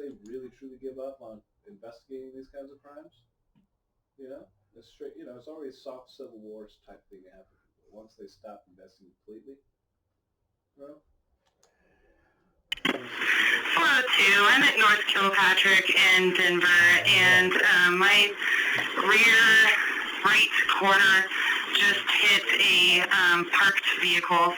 they really truly give up on investigating these kinds of crimes. You know, it's straight. You know, it's already a soft civil wars type thing to happen. Once they stop investing completely, you know. 402, I'm at North Kilpatrick in Denver, and my rear right corner just hit a parked vehicle.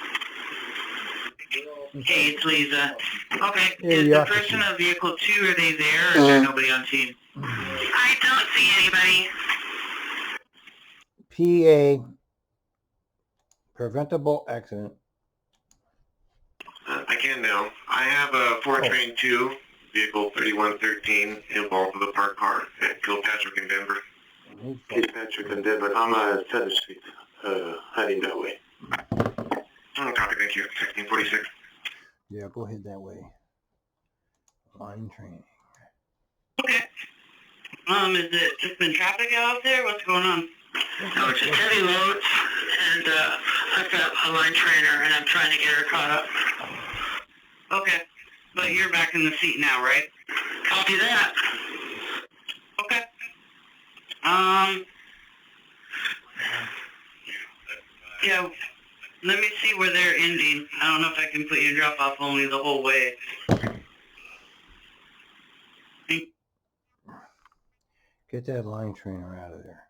Hey, it's Lisa. Okay, is the person of vehicle 2, are they there, or is there nobody on scene? I don't see anybody. PA, preventable accident. I can now. I have a 4 train 2, vehicle 3113, involved with a parked car at Kilpatrick in Denver. Kilpatrick in Denver. I'm on 7th Street, heading that way. Oh, copy, thank you. 1646. Yeah, go ahead that way. Line training. Okay. Is it just been traffic out there? What's going on? No, it's just heavy loads, and I've got a line trainer, and I'm trying to get her caught up. Okay, but you're back in the seat now, right? Copy that. Okay. Yeah, let me see where they're ending. I don't know if I can put you drop off only the whole way. Get that line trainer out of there.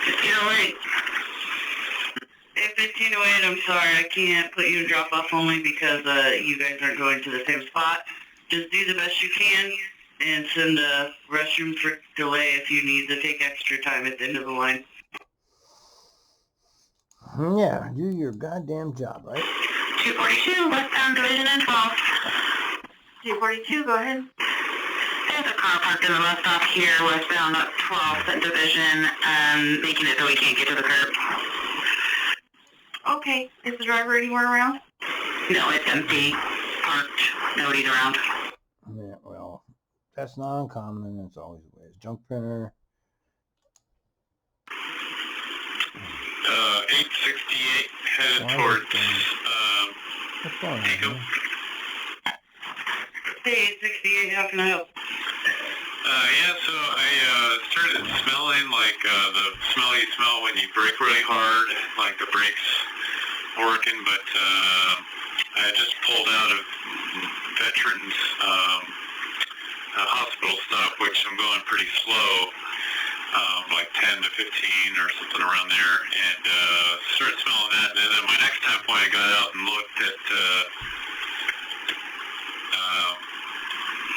1508. Hey, 1508, I'm sorry, I can't put you in drop-off only because you guys aren't going to the same spot. Just do the best you can and send a restroom for delay if you need to take extra time at the end of the line. Yeah, do your goddamn job, right? 242, westbound division and 12. 242, go ahead. There's a car parked in the bus stop here, westbound up 12th division, making it so we can't get to the curb. Okay, is the driver anywhere around? No, it's empty. Parked. Nobody's around. Yeah, well, that's not uncommon. It's always the way. Junk printer. 868 headed towards Pico. Hey, 868, how can I help? Yeah, so I started smelling like the smell you smell when you brake really hard, like the brakes working, but I just pulled out of Veterans hospital stop, which I'm going pretty slow, like 10 to 15 or something around there, and started smelling that, and then my next time point I got out and looked at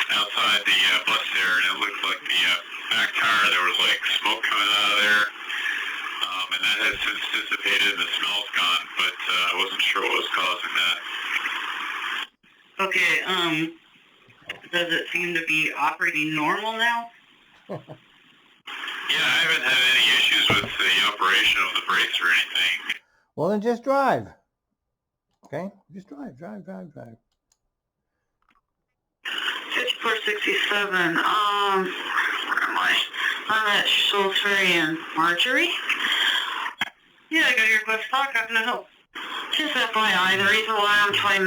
outside the bus there, and it looked like the back tire, there was like smoke coming out of there, and that has since dissipated and the smell's gone, but I wasn't sure what was causing that. Okay, does it seem to be operating normal now? Yeah, I haven't had any issues with the operation of the brakes or anything. Well, then just drive. Okay? Just drive. 5467, where am I? I'm at Schultz Ferry and Marjorie. Yeah, I got your request talk. How can I help? Just FYI, the reason why I'm 20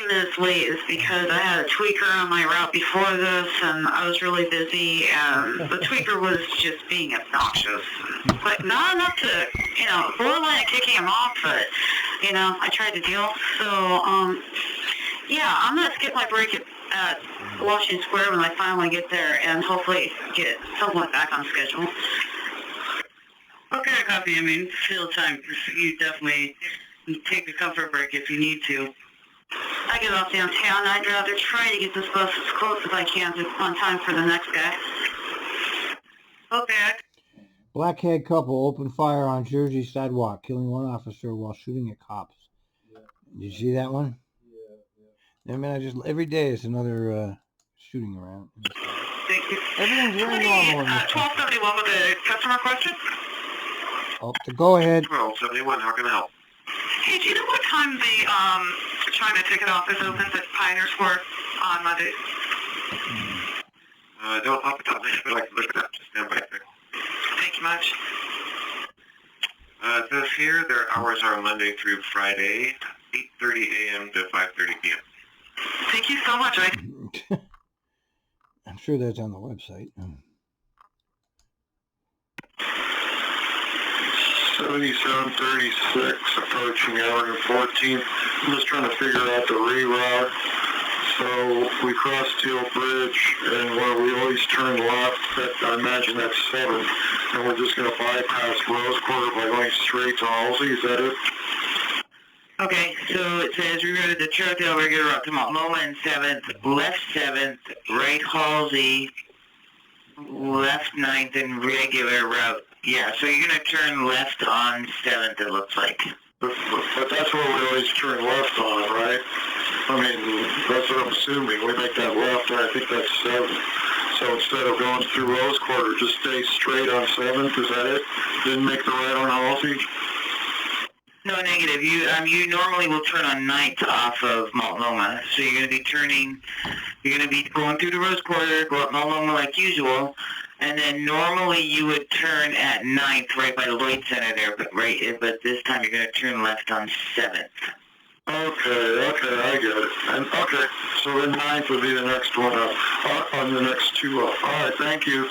minutes late is because I had a tweaker on my route before this, and I was really busy, and the tweaker was just being obnoxious. Like, not enough to, borderline kicking him off, but, I tried to deal. So, yeah, I'm going to skip my break at Washington Square when I finally get there, and hopefully get somewhat back on schedule. Okay, copy. I mean, fill time. You definitely take a comfort break if you need to. I get off downtown. I'd rather try to get this bus as close as I can on time for the next guy. Okay. Blackhead couple opened fire on Jersey sidewalk, killing one officer while shooting at cops. Yeah. Did you see that one? Yeah. I mean, every day it's another shooting around. Thank you. Everything's very normal. 1271 with a customer question? Oh, go ahead. 1271, how can I help? Hey, do you know what time the TriMet ticket office opens at Pioneer Square on Monday? Don't off the top of my head, but I can look it up. Just stand by a second. Thank you much. It says here their hours are Monday through Friday, 8:30 a.m. to 5:30 p.m. Thank you so much. I'm sure that's on the website. 7736 approaching Avenue 14. I'm just trying to figure out the reroute. So we cross Teal Bridge, and where we always turn left, I imagine that's 7th, and we're just going to bypass Rose Quarter by going straight to Halsey. Is that it? Okay, so it says rerouted to Troutdale regular route to Mount Loma and 7th, left 7th, right Halsey, left 9th, and regular route. Yeah, so you're going to turn left on 7th, it looks like. But that's where we always turn left on, right? I mean, that's what I'm assuming. We make that left, and I think that's 7th. So instead of going through Rose Quarter, just stay straight on 7th, is that it? Didn't make the right on Halsey? No, negative. You normally will turn on 9th off of Mount Loma. So you're going to be going through the Rose Quarter, go up Mount Loma like usual, and then normally you would turn at 9th right by the Lloyd Center there, but this time you're going to turn left on 7th. Okay, I get it. And okay, so then 9th would be the next one up, on the next two up. All right, thank you.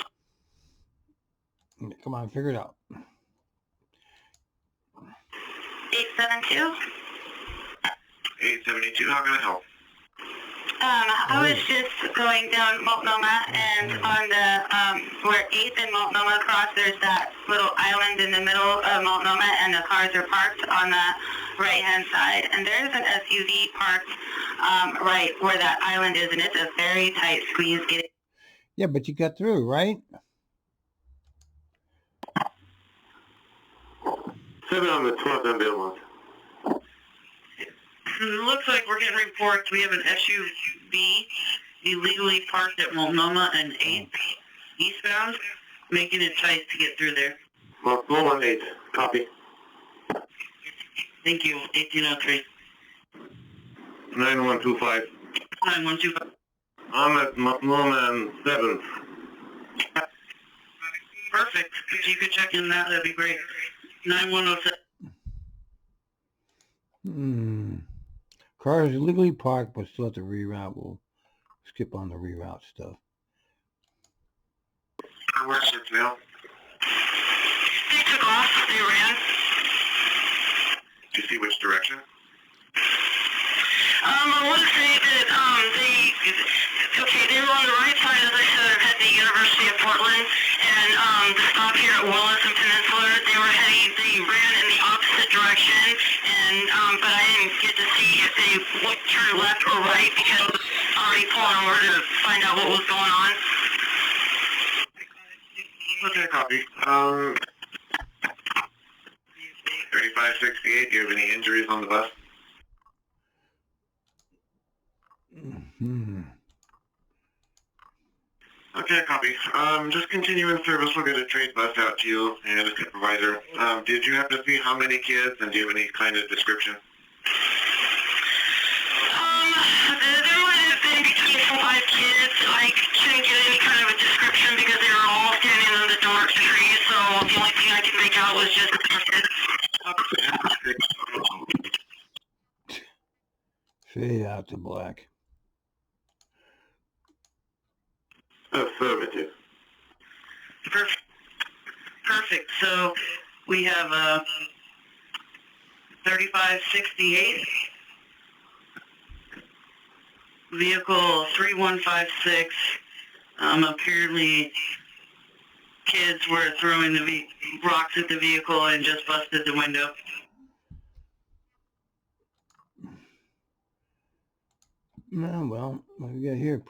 Come on, figure it out. 872? 872, how can I help? I was just going down Multnomah, and on the, where 8th and Multnomah cross, there's that little island in the middle of Multnomah, and the cars are parked on the right-hand side, and there's an SUV parked right where that island is, and it's a very tight squeeze getting... Yeah, but you got through, right? 7 on the 12th and Belmont. It looks like we're getting reports. We have an SUV illegally parked at Multnomah and 8th eastbound, making it tight to get through there. Multnomah 8, copy. Thank you. 1803. 9125. 9125. I'm at Multnomah and 7th. Perfect. If you could check in that, that'd be great. 9107. Cars illegally parked but still have to reroute. We'll skip on the reroute stuff. Where's it now? They took off. They ran. Do you see which direction? I want to say that they were on the right side, as I said, at the University of Portland, and the stop here at Wallace and Peninsula, they ran in the opposite direction, and but I didn't get to see if they turned left or right because I was already pulling over to find out what was going on. Okay, copy. 3568, do you have any injuries on the bus? Okay, copy. Just continuing service. We'll get a trade bus out to you and a supervisor. Did you have to see how many kids, and do you have any kind of description? There might have been between 4 or 5 kids. I couldn't get any kind of a description because they were all standing under the dark trees, so the only thing I could make out was just the kids. Fade out to black. Affirmative. Perfect. So we have 3568, vehicle 3156. Apparently kids were throwing the rocks at the vehicle and just busted the window. Well, what do we got here?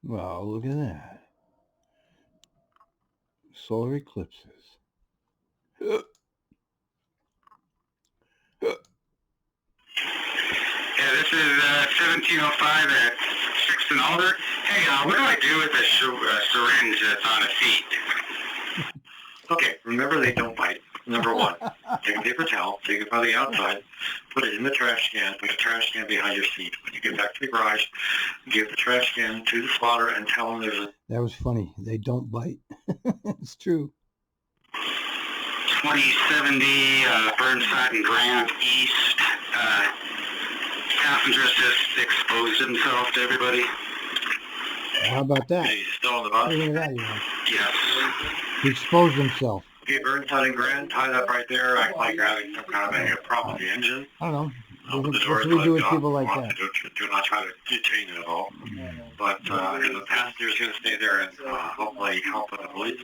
Well, look at that. Solar eclipses. Yeah, this is 1705 at 6th and Alder. Hey, what do I do with a syringe that's on a seat? Okay, remember they don't bite. Number one, take a paper towel, take it by the outside, put it in the trash can, put the trash can behind your seat. When you get back to the garage, give the trash can to the spotter and tell them there's a... That was funny. They don't bite. It's true. 2070 Burnside and Grant East. passenger just exposed himself to everybody. How about that? He's still on the bus? Look at that, you know. Yes. He exposed himself. Okay, Burnside and Grand, tied up right there. Act like you're having some kind of a problem with the engine. I don't know. Open the What doors, should we do with let people go. like that? Do not try to detain it at all. But and the passenger's going to stay there and hopefully help with the police.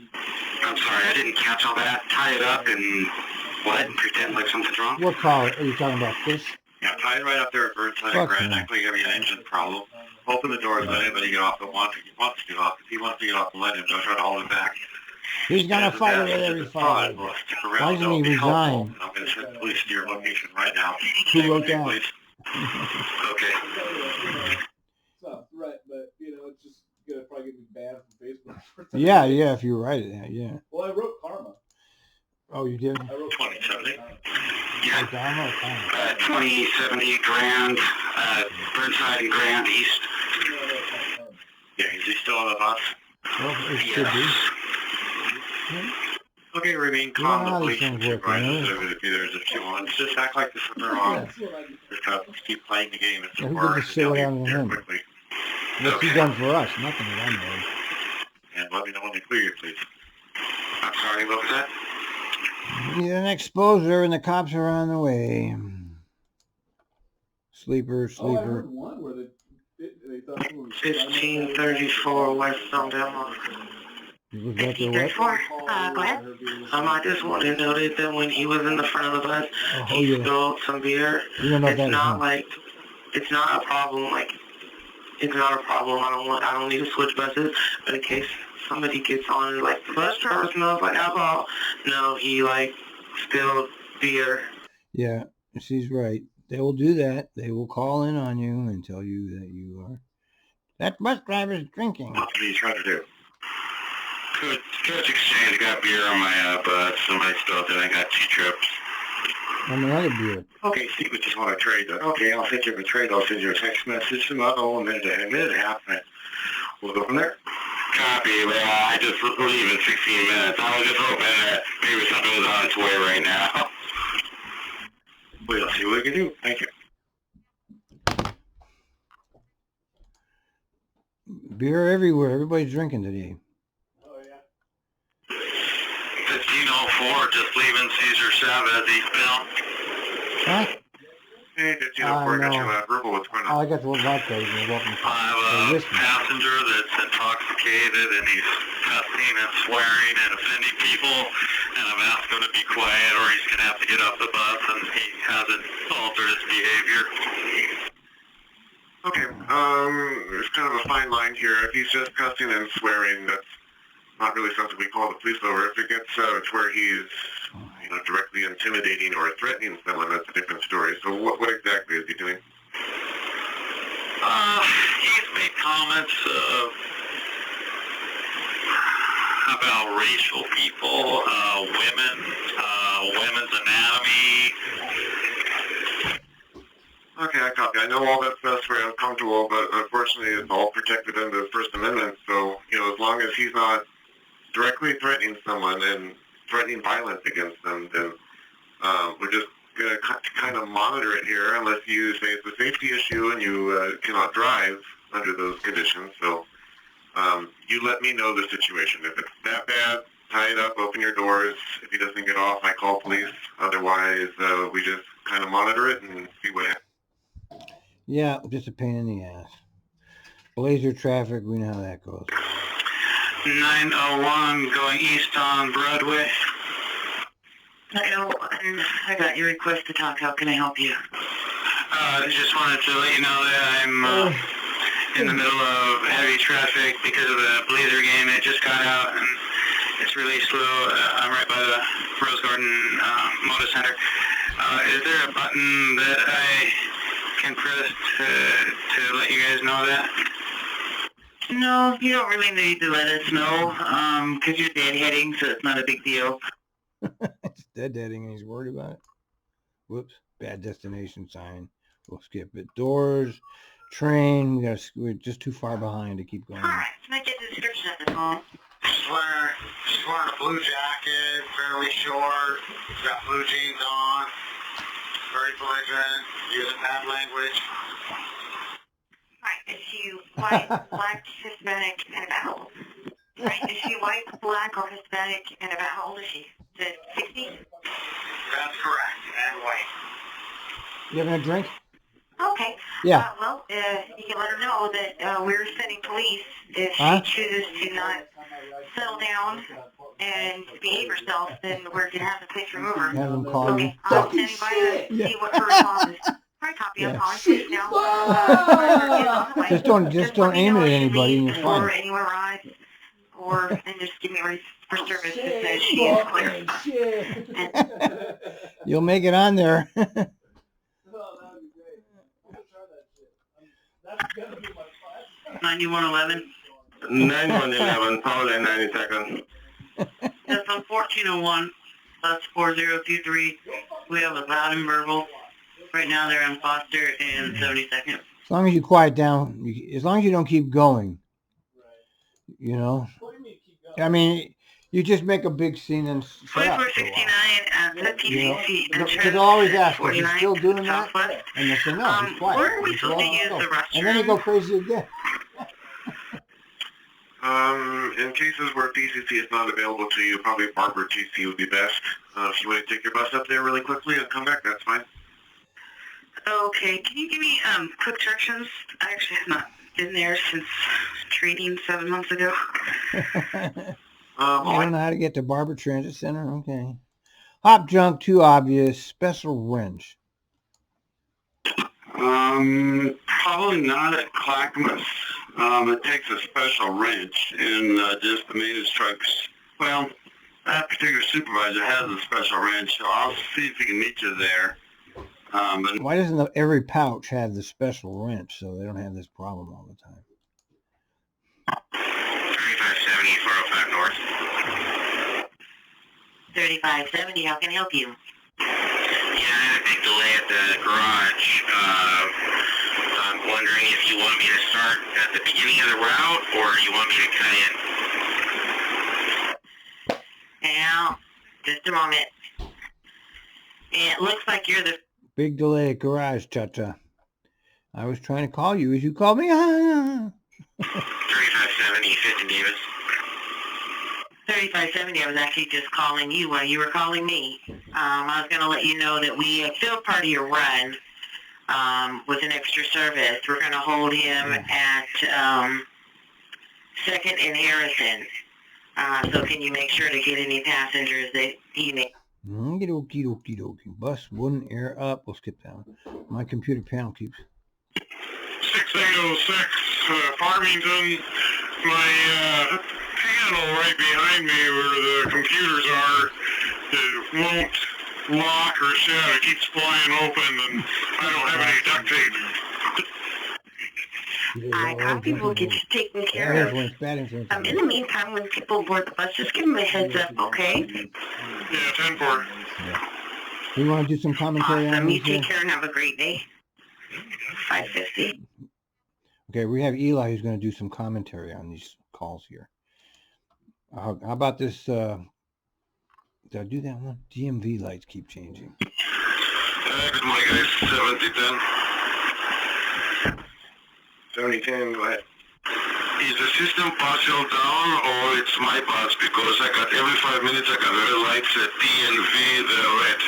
I'm sorry, I didn't catch all that. Tie it up and what? Pretend like something's wrong? What car are you talking about? Fish? Yeah, tie it right up there at Burnside and Grand. Act like you're having an engine problem. Open the doors, let anybody get off that wants to get off. If he wants to get off, let him. Don't try to hold him back. He's gonna fight it with every fight. Why doesn't he resign? I'm going to send the police to your location right now. Who wrote that? Okay. It's not a threat, but you know, it's just gonna probably get me banned from Facebook. Yeah, yeah. If you write it, yeah. Well, I wrote karma. Oh, you did? I wrote 2070. Yeah. 2070 Grand, Burnside and Grand East. Yeah, is he still on the bus? Well, it should be. Okay, remain You know calm. how The these police things work, supervisors you know? over if there's if you want. Just act like this is wrong. Just kind of keep playing the game and Yeah, who support. gives a shit what happened to him? Quickly. What's he done for us? Nothing that I know. And let me know when they clear you, please. I'm sorry, what was that? He's an exposer, and the cops are on the way. Sleeper, Oh, I sleeper. heard one where they thought someone was 1534 West Alabama. Was that the what? 1534, Glenn? I just want to note that when he was in the front of the bus, Oh, he yeah. spilled some beer. You don't know It's that, not huh? like, it's not a problem, it's not a problem. I don't need to switch buses, but in case somebody gets on, like, the bus driver smells like alcohol. No, he, spilled beer. Yeah, she's right. They will do that. They will call in on you and tell you that you are. That bus driver's drinking. What are you trying to do? Coach Exchange got beer on my bus. Somebody spilled it. I got 2 trips. And another beer. Okay, Steve, we just want to trade that. Okay, I'll send you a trade. I'll send you a text message in about a minute and a half, and we'll go from there. Copy, but I just leave in 16 minutes. I was just hoping that maybe something was on its way right now. We'll see what we can do. Thank you. Beer everywhere. Everybody's drinking today. Oh yeah. 1504, just leaving Caesar Chavez eastbound. Huh? Hey, 1504, got no. your verbal. What's going Oh, on? I got the one vodka. You're welcome. I have a passenger that's intoxicated and he's cussing and swearing and offending people, and I've asked him to be quiet or he's going to have to get off the bus, and he hasn't altered his behavior. Okay, there's kind of a fine line here. If he's just cussing and swearing, that's not really something we call the police over. If it gets to where he's, directly intimidating or threatening someone, that's a different story. So what exactly is he doing? He's made comments about racial people, women's anatomy. Okay, I copy. I know all that stuff's very uncomfortable, but unfortunately it's all protected under the First Amendment. So, as long as he's not directly threatening someone and threatening violence against them, then we're just going to kind of monitor it here unless you say it's a safety issue and you cannot drive under those conditions. So you let me know the situation. If it's that bad, tie it up, open your doors. If he doesn't get off, I call police. Otherwise, we just kind of monitor it and see what happens. Yeah, just a pain in the ass. Blazer traffic, we know how that goes. 901 going east on Broadway. 901, I got your request to talk. How can I help you? I just wanted to let you know that I'm in the middle of heavy traffic because of the Blazer game. It just got out and it's really slow. I'm right by the Rose Garden Motor Center. Is there a button that I can press to let you guys know that? No, you don't really need to let us know, because you're deadheading, so it's not a big deal. It's deadheading and he's worried about it. Whoops. Bad destination sign. We'll skip it. Doors, train. We're just too far behind to keep going. Alright, can I get the description of the phone? She's wearing a blue jacket, fairly short, got blue jeans on. Very belligerent, using bad language. Right, is she white, black, Hispanic, and about how old? Right, is she white, black, or Hispanic, and about how old is she? Is it 60? That's correct, and white. You having a drink? Okay. Yeah. Well, you can let her know that we're sending police if Huh? she chooses to not settle down and behave herself. Then we're gonna have the police remove her. Have them call you. Okay, I'm standing by to see what her response is. All right, copy. I'm Yeah. calling police now. Is on the way. Just don't let me aim know it at if she anybody and leaves you're before fine. anyone arrives, and just give me a raise for service that says she is clear. You'll make it on there. Oh, that would be great. I'm gonna try that shit. That's gonna be my fight. 9111. 9111, Pauline, 92nd. That's on 1401. That's 4023. We have a loud and verbal. Right now they're on Foster and 72nd. As long as you quiet down, as long as you don't keep going, you know. What do you mean keep going? I mean, you just make a big scene and shut up. 4469 at the PCC entrance. They'll always ask, is he 49 still doing that? Southwest. And they'll say, no, he's quiet. Where are we He's supposed to all use go. the restroom? And then you go crazy again. In cases where PCC is not available to you, probably Barber TC would be best. If you want to take your bus up there really quickly and come back, that's fine. Okay, can you give me quick directions? I actually have not been there since training 7 months ago. I don't know how to get to Barber Transit Center. Okay. Hop junk, too obvious. Special wrench. Probably not at Clackamas. It takes a special wrench, and just the maintenance trucks. Well, that particular supervisor has a special wrench, so I'll see if he can meet you there. But Why doesn't every pouch have the special wrench so they don't have this problem all the time? 3570, 405 North. 3570, how can I help you? Yeah, I had a big delay at the garage. I'm wondering if you want me to start at the beginning of the route, or you want me to cut in? Now, just a moment. It looks like you're the Big delay at garage, cha-cha. I was trying to call you as you called me. 3570, 50 Davis. 3570, I was actually just calling you while you were calling me. I was going to let you know that we filled part of your run with an extra service. We're going to hold him at 2nd and Harrison. So can you make sure to get any passengers that he may... Okie dokie dokie dokie. Bus wouldn't air up. We'll skip that one. My computer panel keeps. 6806, Farmington. My panel right behind me where the computers are, it won't lock or shut. It keeps flying open, and I don't have any duct tape. I copy. We'll get you taken care Bad of. influence, bad influence. In the meantime, when people board the bus, just give them a heads up, okay? Yeah, 10-4. Yeah. Do you want to do some commentary on Awesome. You this? take care and have a great day. 550. Okay, we have Eli who's going to do some commentary on these calls here. How about this? Did I do that one? DMV lights keep changing. Good morning, guys. 7010. 7010, go ahead. Is the system partial down, or it's my parts? Because I got every 5 minutes, I got red lights at T and V, they're red.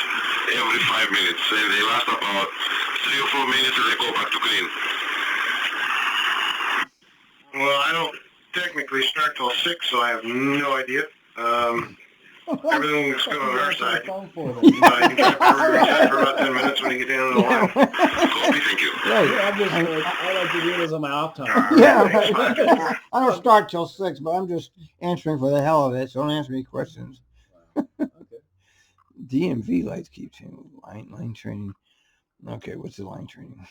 Every 5 minutes. And they last about 3 or 4 minutes and they go back to green. Well, I don't technically start till 6, so I have no idea. Everything's good on our side. You can try for about 10 minutes when you get down to the line. Copy, thank you. Right. I like to do this on my off time. Yeah, right. I don't start till 6, but I'm just answering for the hell of it, so don't answer me questions. Okay. DMV lights keep changing. Line training. Okay, what's the line training?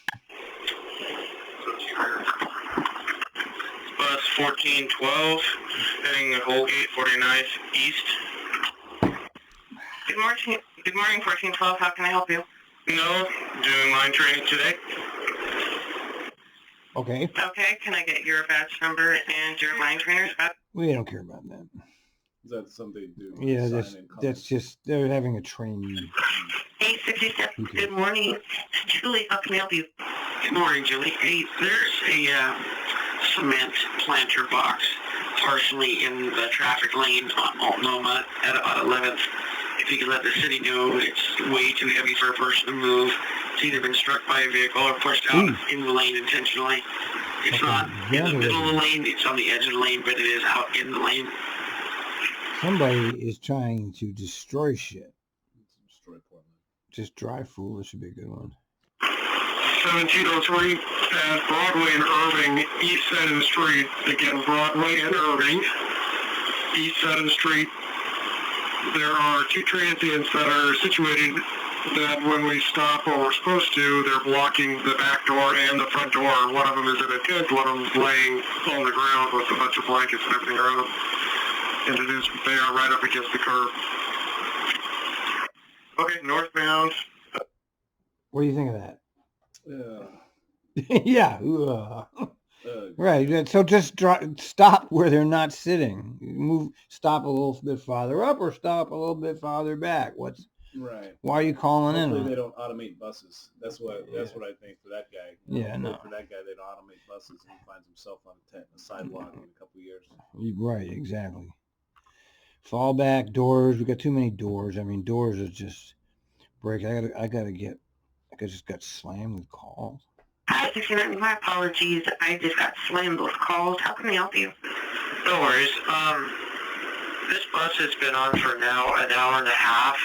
Bus 1412, heading Holgate 49th East. Good morning, 1412. How can I help you? No, doing line training today. Okay. Okay, can I get your badge number and your line trainer's badge? We don't care about that. Is that something to do with Yeah, sign and that's just, they're having a training. 86 67. Good morning. Julie, how can I help you? Good morning, Julie. Hey, there's a cement planter box partially in the traffic lane on Multnomah at about 11th. If you can let the city know, it's way too heavy for a person to move. It's either been struck by a vehicle or pushed out in the lane intentionally. It's not in the middle of the lane, it's on the edge of the lane, but it is out in the lane. Somebody is trying to destroy shit. Destroy Portland. Just drive fool. This should be a good one. 1703 at Broadway and Irving, east side of the street. Again, Broadway and Irving, east side of the street. There are two transients that are situated that when we stop or we're supposed to, they're blocking the back door and the front door. One of them is in a tent, one of them is laying on the ground with a bunch of blankets and everything around them. And they are right up against the curb. Okay, northbound. What do you think of that? Yeah. Yeah. Right. So just stop where they're not sitting. Stop a little bit farther up or stop a little bit farther back. Right. Why are you calling Hopefully in? they don't automate buses. That's what I think for that guy. Yeah, no. For that guy, they don't automate buses, and he finds himself on a sidewalk in a couple of years. Right. Exactly. Fall back doors. We got too many doors. I mean, doors are just break. I just got slammed with calls. Hi, 69. My apologies. I just got slammed with calls. How can I help you? No worries. This bus has been on for now an hour and a half,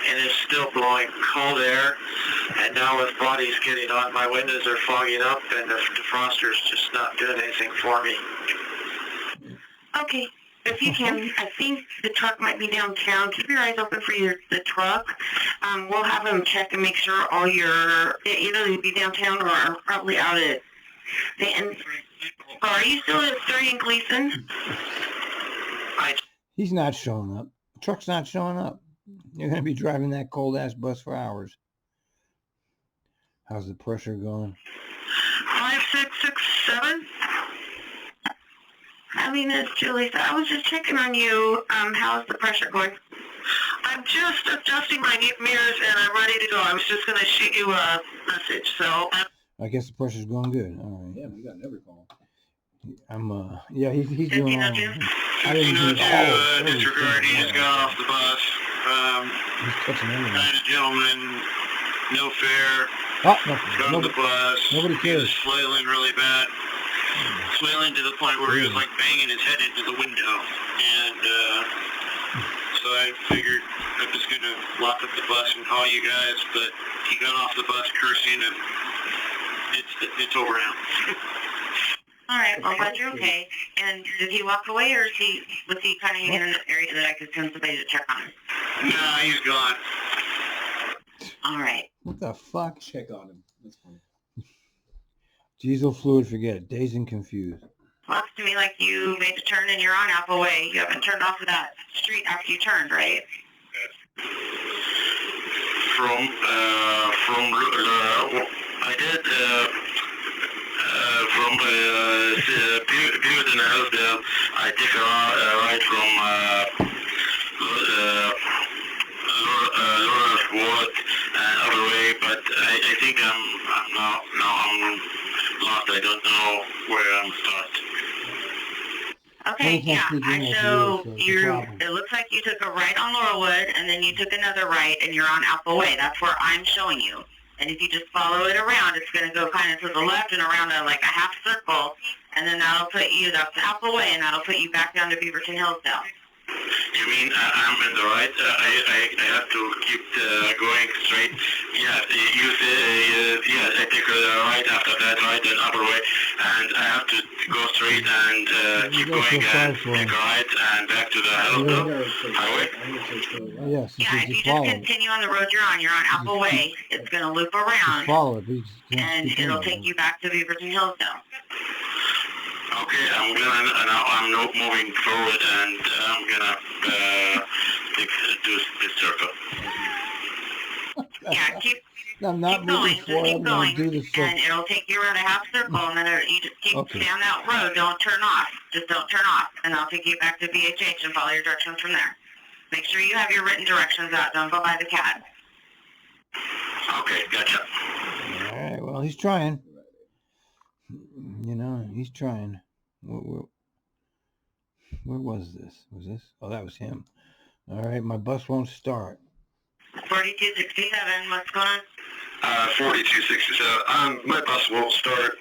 and it's still blowing cold air. And now with bodies getting on, my windows are fogging up, and the defroster's just not doing anything for me. Okay. If you can, I think the truck might be downtown. Keep your eyes open for the truck. We'll have them check and make sure all your, they'll be downtown or probably out at the end. Are you still at 3 in Gleason? He's not showing up. The truck's not showing up. You're going to be driving that cold-ass bus for hours. How's the pressure going? 5667. I mean, it's Julie. So I was just checking on you. How's the pressure going? I'm just adjusting my mirrors and I'm ready to go. I was just going to shoot you a message. So I guess the pressure's going good. All right. Yeah, we got every call. He's doing all right. I didn't do disregard, he just got off the bus. He's touching everything. Kind of gentleman, no fare. Oh, Got on the bus. Nobody cares. He was flailing really bad. Flailing to the point where he was like banging his head into the window. And so I figured I was going to lock up the bus and call you guys, but he got off the bus cursing and it's over now. all right, well, I'm glad you're okay. And did he walk away, or was he kind of hanging in the area that I could send somebody to check on him? Nah, he's gone. All right. What the fuck? Check on him. That's funny. Diesel fluid, forget it. Dazed and confused. Looks to me like you made the turn and you're on Apple Way. You haven't turned off of that street after you turned, right? I did, from Beaverton and Hillsdale, I take a ride from Lawrence Ward and other way, but I think I'm lost. I don't know where I'm stuck. Okay, yeah. It looks like you took a right on Laurelwood, and then you took another right, and you're on Apple Way. That's where I'm showing you. And if you just follow it around, it's going to go kind of to the left and around like a half circle, and then that's Apple Way, and that'll put you back down to Beaverton Hillsdale. You mean I'm in the right? I have to keep going straight. Yeah, I take a right after that, right, and upper way, and I have to go straight and keep going and take a right and back to the highway. Yes. Yeah, if you just continue on the road you're on Apple Way, it's going to loop around, follow it. and it'll take you back to Beaverton Hillsdale. Okay, I'm not moving forward, and I'm gonna do this circle. Yeah, keep I'm not keep going, moving forward. keep I'm going going, to do the circle. and it'll take you around a half circle, and then you just keep down that road. Don't turn off. Just don't turn off, and I'll take you back to BHH and follow your directions from there. Make sure you have your written directions out. Don't go by the CAD. Okay, gotcha. All right. Well, he's trying. You know, he's trying. Where was this? Was this? Oh, that was him. All right. My bus won't start. 4267, what's going on? 4267. My bus won't start.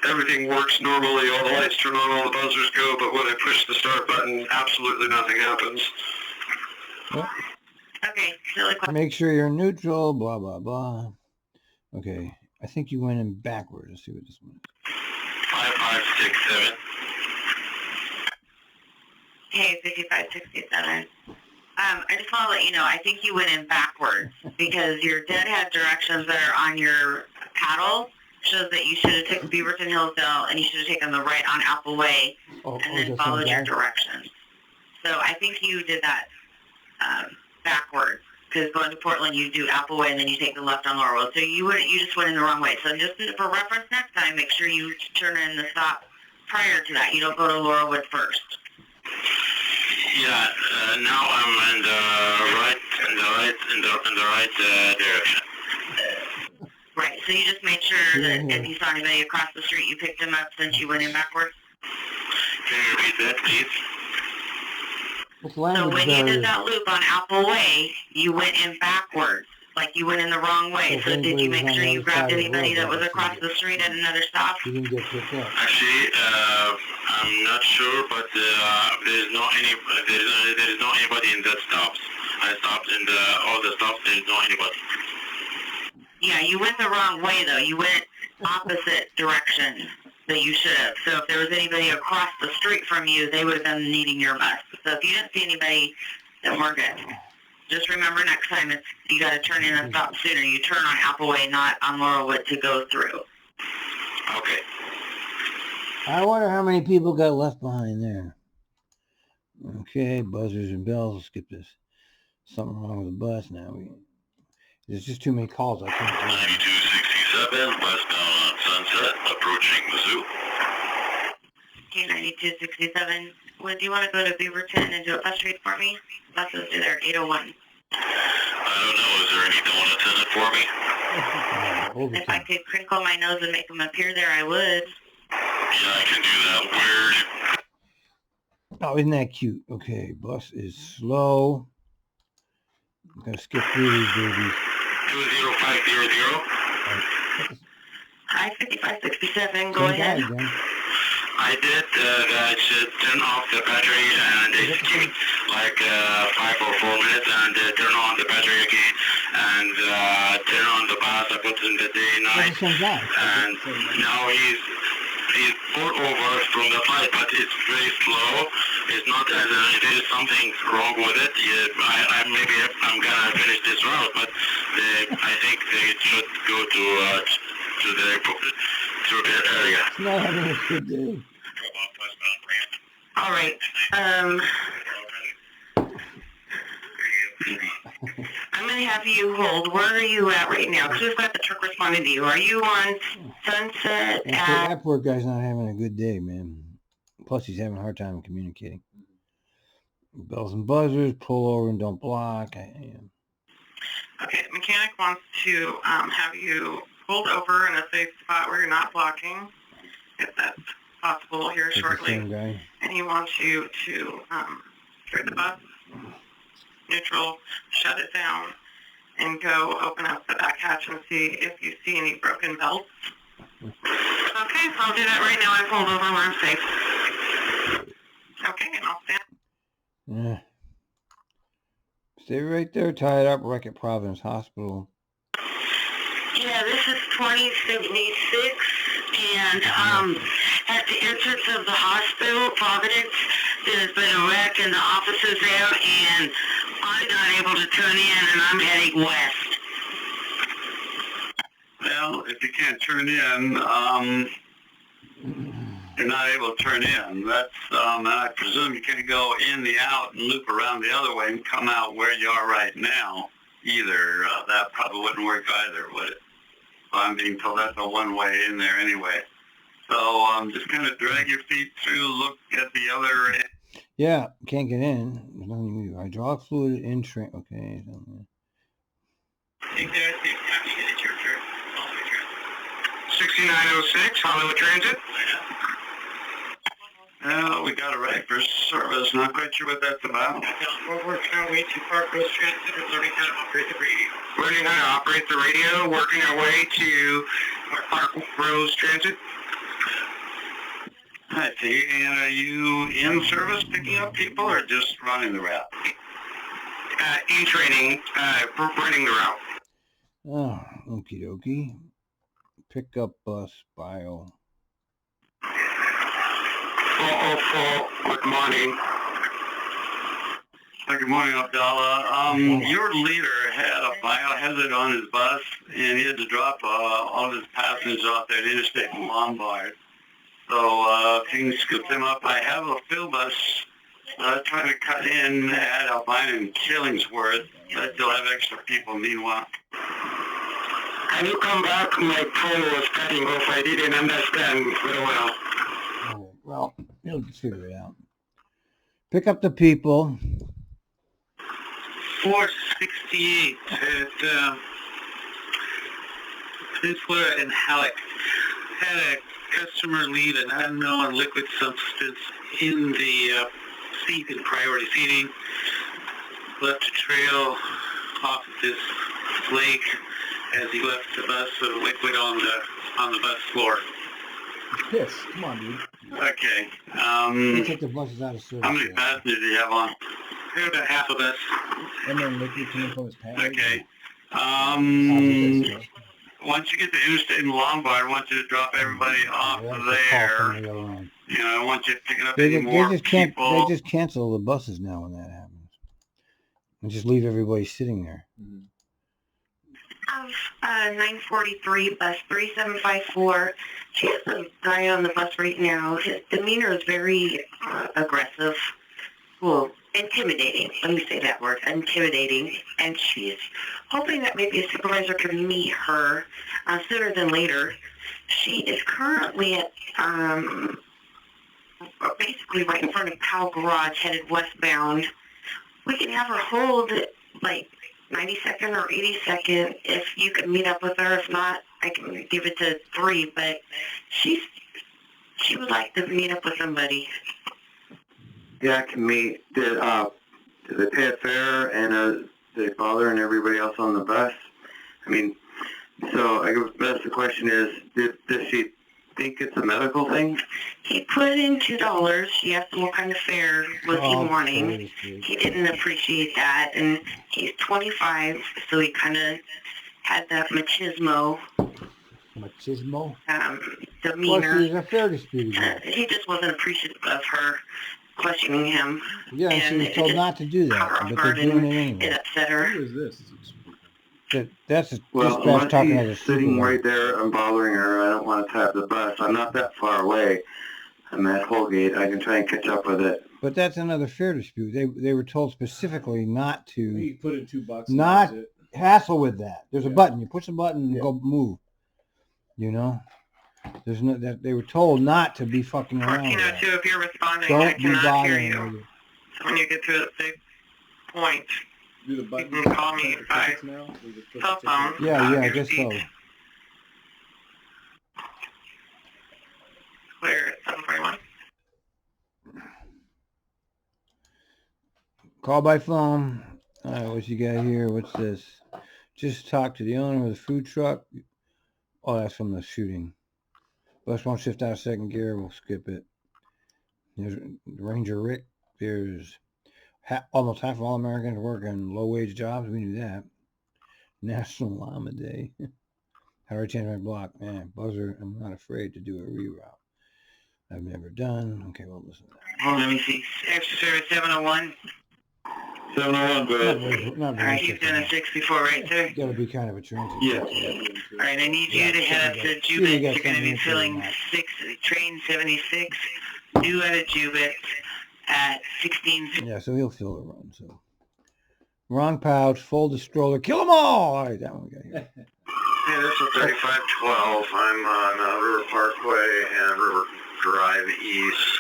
Everything works normally. All the lights turn on, all the buzzers go, but when I push the start button, absolutely nothing happens. Well, Okay, silly question. make sure you're neutral. Blah blah blah. Okay. I think you went in backwards. Let's see what this one is. 5567. Hey, 5567. I just want to let you know, I think you went in backwards because your deadhead directions that are on your paddle shows that you should have taken Beaverton Hillsdale and you should have taken the right on Apple Way and then followed your directions. So I think you did that backwards because going to Portland you do Apple Way and then you take the left on Laurelwood. So you just went in the wrong way. So just for reference next time, make sure you turn in the stop prior to that. You don't go to Laurelwood first. Yeah, now I'm in the right direction. Right, so you just made sure that if you saw anybody across the street, you picked them up since you went in backwards? Can you repeat that, please? So when you did that loop on Apple Way, you went in backwards, like you went in the wrong way. So did you make sure you grabbed anybody that was across the street at another stop? You didn't get picked up. Actually, I'm not sure, but there is no anybody in that stops. I stopped in all the stops. There is no anybody. Yeah, you went the wrong way though. You went opposite direction that you should have. So if there was anybody across the street from you, they would have been needing your bus. So if you didn't see anybody, then we're good. Just remember next time you got to turn in and stop sooner. You turn on Apple Way, not on Laurelwood to go through. Okay. I wonder how many people got left behind there. Okay, buzzers and bells. Let's skip this. Something wrong with the bus now. There's just too many calls. I can't. 9267 westbound on Sunset, approaching the zoo. Okay, 9267. When do you want to go to Beaverton and do a bus read for me? Buses do their 801. I don't know. Is there any donuts in it for me? If I could crinkle my nose and make them appear there, I would. Yeah, I can do that. Weird. Oh, isn't that cute? Okay, bus is slow. I'm gonna skip through these babies. 20500. Hi, 5567. Go ahead. I did turn off the battery and it came like 5 or 4 minutes and turn on the battery again and turn on the bus. I put in the day night and now he's pulled over from the flight, but it's very slow. It's not as there is something wrong with it. Maybe I'm gonna finish this route, but I think they should go to their area. It's not having a good day. All right. I'm going to have you hold. Where are you at right now? Because we've got the truck responding to you. Are you on Sunset The airport guy's not having a good day, man. Plus, he's having a hard time communicating. Bells and buzzers, pull over and don't block. Okay, mechanic wants to have you pulled over in a safe spot where you're not blocking, if that's possible here shortly. And he wants you to steer the bus, neutral, shut it down, and go open up the back hatch and see if you see any broken belts. Okay, I'll do that right now. I pulled over where I'm safe. Okay, and I'll stand. Yeah. Stay right there, tied up, wreck at Providence Hospital. Yeah, this is 2076, and at the entrance of the hospital, Providence, there's been a wreck and the officer's there, and I'm not able to turn in, and I'm heading west. Well, if you can't turn in, you're not able to turn in. That's, and I presume you can't go in the out and loop around the other way and come out where you are right now either. That probably wouldn't work either, would it? I'm being told that's a one-way in there anyway. So just kind of drag your feet through, look at the other end. Yeah, can't get in. There's nothing you can do. Hydraulic fluid in train. Okay. Take that, it's your turn. 6906, Hollywood Transit. We got a right for service. Not quite sure what that's about. We're working our way to Park Rose Transit and learning how to operate the radio. Learning how to operate the radio, working our way to Park Rose Transit. I see. And are you in service picking up people or just running the route? In training, running the route. Oh, okie dokie. Pick up bus bio. Good morning. Good morning, Abdallah. Your leader had a biohazard on his bus, and he had to drop all of his passengers off there at Interstate in Lombard. So if you can scoop them up, I have a fill bus trying to cut in at Albina and Killingsworth, but they'll have extra people meanwhile. Can you come back? My phone was cutting off. I didn't understand very well. Oh, well, you'll figure it out. Pick up the people. 468 at Peninsula and Halleck. Had a customer leave an unknown liquid substance in the seat in priority seating. Left a trail off this lake as he left the bus with liquid on the bus floor. Piss. Come on, dude. Okay. You take the buses out of service. How many passengers do you have on? About half of us. And then liquid coming from his pants. Okay. Once you get to Interstate in Lombard, I want you to drop everybody off there. You know, I want you picking up any more people. They just cancel the buses now when that happens. And just leave everybody sitting there. Of 943, bus 3754. She has a guy on the bus right now. His demeanor is very aggressive. Well, intimidating. Let me say that word, intimidating. And she's hoping that maybe a supervisor can meet her sooner than later. She is currently at basically right in front of Powell Garage, headed westbound. We can have her hold like 92nd or 82nd if you can meet up with her. If not, I can give it to 3. But she would like to meet up with somebody. Yeah, I can meet. Do they pay a fare and the father and everybody else on the bus? I mean, so I guess the question is, does she think it's a medical thing? He put in $2. She asked him what kind of fare was he wanting. He didn't appreciate that, and he's 25, so he kind of had that machismo. Machismo? Demeanor. Well, she's a fare dispute again. He just wasn't appreciative of her questioning him. Yeah, and she was told not to do that, but they're doing it anyway. It upset her. Who is this? That's a Well, dispatch talking unless as a he's sitting supervisor. right there and bothering her, I don't want to tap the bus. I'm not that far away. I'm at Holgate. I can try and catch up with it. But that's another fare dispute. They were told specifically not to He put in $2. Not hassle with that. There's a button. You push the button and Yeah. go move. You know? There's no that they were told not to be fucking around. with that. 1402, if you're responding, I Don't be cannot hear bothering you. her. So when you get to the big point, Do the button. You can call me Push by tickets now? We just push cell the ticket? phone. Yeah, I your guess so. seat. Clear at 741. Call by phone. All right, what you got here? What's this? Just talk to the owner of the food truck. Oh, that's from the shooting. Bus won't shift out of second gear. We'll skip it. There's Ranger Rick. There's almost half of all Americans work in low-wage jobs. We knew that. National Llama Day. How do I change my block? Man, buzzer. I'm not afraid to do a reroute. I've never done. Okay, well, listen to that. Oh, let me see. Extra service 701. 701, go ahead. Not All right, you've done a 6 before, right, sir? Got to be kind of a transit. Yeah. All right, I need you to head up to You Jubit. got You're going to be something filling train 76. Due at a Jubit at 16. Yeah, so he'll fill the run. So wrong pouch, fold the stroller, kill them all. All right, that one we got here. Hey, this is 3512. I'm on River Parkway and River Drive East.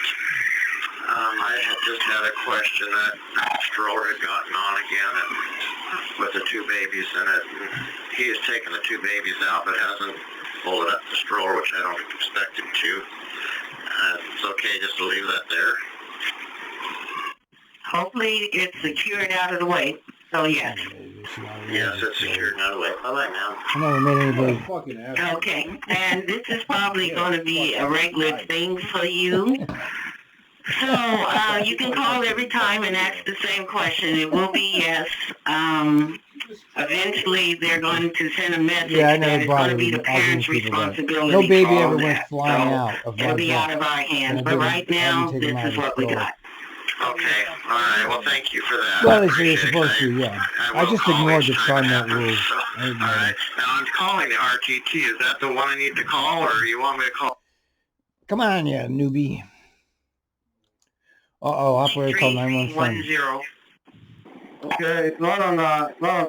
I had just had a question. That stroller had gotten on again, and with the two babies in it. He has taken the two babies out, but hasn't folded up the stroller, which I don't expect him to. It's okay just to leave that there. Hopefully it's secured out of the way. So yes. Yes, it's secured out of the way. Bye-bye now. I never made anybody. Fucking asshole. Okay, and this is probably going to be a regular thing for you. So you can call every time and ask the same question. It will be yes. Eventually, they're going to send a message that it's going to be the parents' responsibility. No baby for all ever went that. flying So out of it'll my be out of our hands. But right now, this is what we got. Okay, all right. Well, thank you for that. Well, you're supposed to, yeah. I just ignored the TriMet rules. All right. Now I'm calling the RTT. Is that the one I need to call, or you want me to call? Come on, you newbie. Uh-oh, operator called 911. Okay, it's not on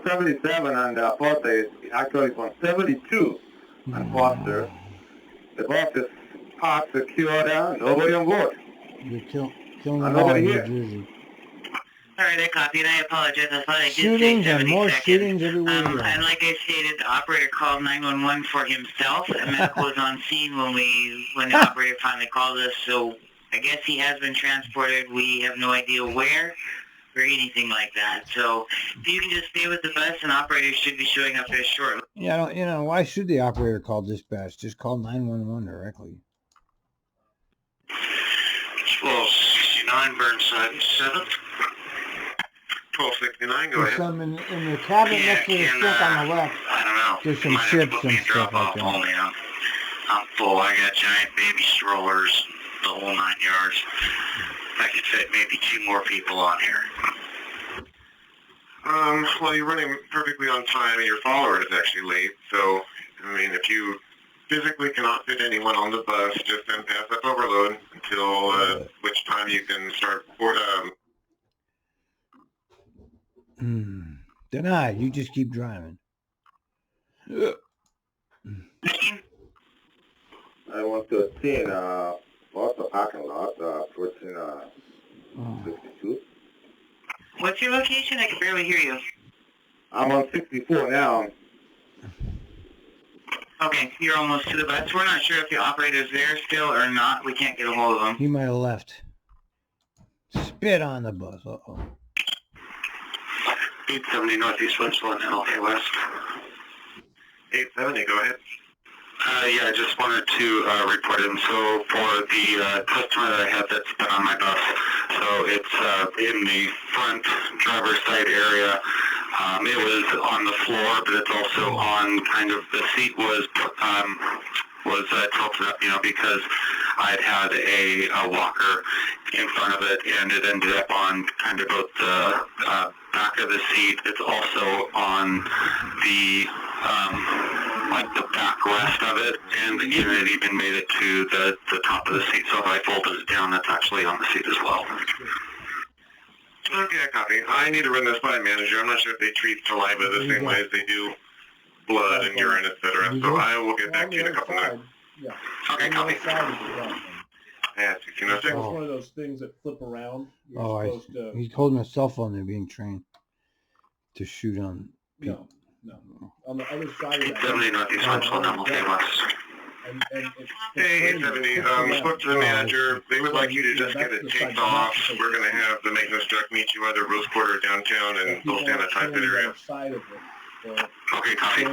77 and Foster. It's actually on 72 and Foster. The bus is parked secure down. Nobody on board. You're killing them all Nobody in New here. Jersey. All right, I copied. I apologize. I thought I did Shootings say and 70 more seconds. shootings everywhere you go. And like I stated, the operator called 911 for himself, and medical was on scene when the operator finally called us. So I guess he has been transported. We have no idea where or anything like that. So if you can just stay with the bus, and operators should be showing up there shortly. Yeah, why should the operator call dispatch? Just call 911 directly. 1269 Burnside 7th. 1269, go There's ahead. some in the cabinet next to the stick on the left. I don't know. There's some chips and stuff like that. Only. I'm full. I got giant baby strollers, the whole 9 yards. I could fit maybe 2 more people on here. Well, you're running perfectly on time, and your follower is actually late. So, I mean, if you physically cannot fit anyone on the bus, just then pass up overload until which time you can start. Denied. You just keep driving. I want to see what's the parking lot, 1462. What's your location? I can barely hear you. I'm on 64 now. Okay, you're almost to the bus. We're not sure if the operator's there still or not. We can't get a hold of him. He might have left. Spit on the bus. Uh-oh. 870 Northeast Westland, LA West. 870, go ahead. Yeah, I just wanted to report in. So for the customer that I had that spit on my bus, so it's in the front driver's side area. It was on the floor, but it's also on kind of the seat was tilted up, because I'd had a walker in front of it, and it ended up on kind of both the back of the seat. It's also on the the backrest of it, and it even made it to the top of the seat. So if I folded it down, that's actually on the seat as well. Okay, copy. I need to run this by a manager. I'm not sure if they treat saliva the same way as they do blood and urine, etc. So I will get back to you in a couple minutes. Yeah. Okay, copy. Yeah, 1606. It's one of those things that flip around. You're supposed to... He's holding a cell phone. They're being trained to shoot on people. No. On the other side of that. 870 Northeast Westland, LA West. Hey, 870. Spoke to the manager. They would like you to just get it taped off. We're going to have the maintenance truck meet you either Rose Quarter or downtown, and they'll stand at type area. Okay, copy.